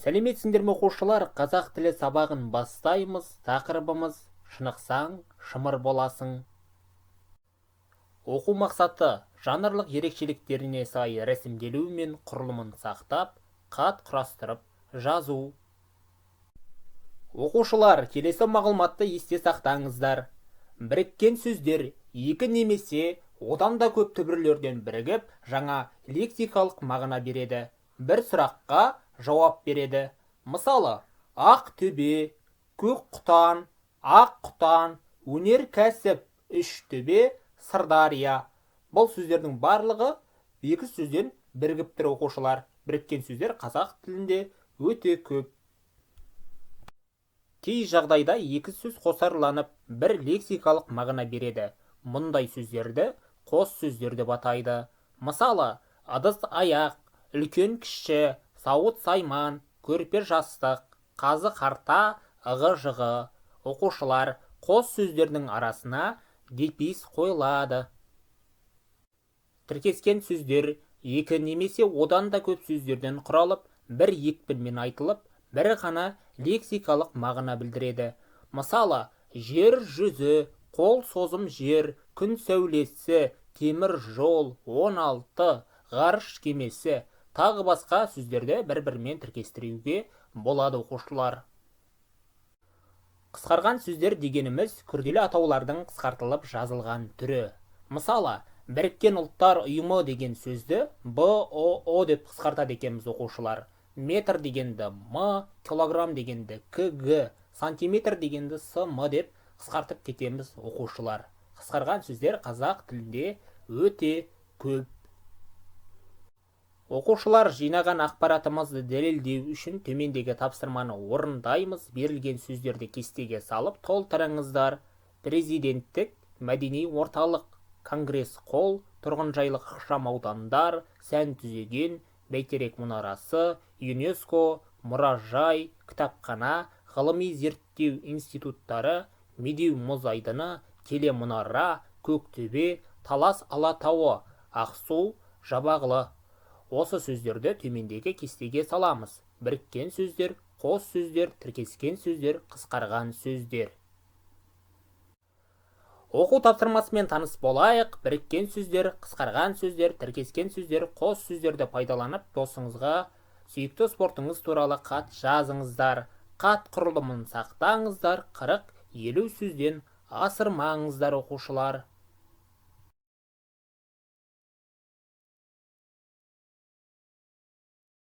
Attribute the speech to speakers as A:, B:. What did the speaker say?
A: Сәлеметсіңдер ме оқушылар, қазақ тілі сабағын бастаймыз. Тақырыбымыз шынықсаң, шымыр боласың. Оқу мақсаты жанрлық ерекшеліктеріне сай рәсімделу мен құрылымын сақтап, қат құрастырып жазу. Оқушылар, келесі мағлұматты есте сақтаңыздар. Біріккен сөздер екі немесе одан да көп түбірлерден бірігіп, жаңа лексикалық мағына береді. Бір сұраққа жауап береді. Мысалы, ақ төбе, көк құтан, ақ құтан, өнеркәсіп, үш төбе, Сырдария. Бұл сөздердің барлығы екі сөзден бірігіп тұр оқушылар. Біріккен сөздер қазақ тілінде өте көп. Кей жағдайда екі сөз қосарланып, бір лексикалық мағына береді. Мұндай сөздерді қос сөздер деп атайды. Мысалы, ыдыс аяқ, үлкен кіші, сауыт сайман, көрпе жастық, қазы қарта, ығы жығы. Оқушылар, қос сөздердің арасына дефис қойылады. Тіркескен сөздер екі немесе одан да көп сөздерден құралып, бір екпінмен айтылып, бір ғана лексикалық мағына білдіреді. Мысалы, жер жүзі, қол созым жер, күн сәулесі, темір жол, 16, ғарыш кемесі, тағы басқа сөздерді бір-бірімен тіркестіруге болады оқушылар. Қысқарған сөздер дегеніміз күрделі атаулардың қысқартылып жазылған түрі. Мысалы, біріккен ұлттар ұйымы деген сөзді БОО деп қысқартады екенбіз оқушылар. Метр дегенді М, килограмм дегенді КГ, сантиметр дегенді СМ деп қысқартып кетеміз оқушылар. Қысқарған сөздер қазақ тілінде өте көп. Оқушылар, жинаған ақпаратымызды дәлелдеу үшін төмендегі тапсырманы орындаймыз. Берілген сөздерді кестеге салып толтырыңыздар. Президенттік, мәдени орталық, конгресс холл, тұрғынжайлық ықшам аудандар, сән түзеген, бәйтерек мұнарасы, ЮНЕСКО, мұражай, кітапхана, ғылыми зерттеу институттары, медеу мұз айдыны, телемұнара, көктөбе, талас алатауы, ақсу, жабағылы. Осы сөздерді төмендегі кестеге саламыз. Біріккен сөздер, қос сөздер, тіркескен сөздер, қысқарған сөздер. Оқу тапсырмасымен таныс болайық. Біріккен сөздер, қысқарған сөздер, тіркескен сөздер, қос сөздерді пайдаланып, досыңызға сүйікті спортыңыз туралы хат жазыңыздар. Хат құрылымын сақтаңыздар. 40-50 сөзден асырмаңыздар оқушылар.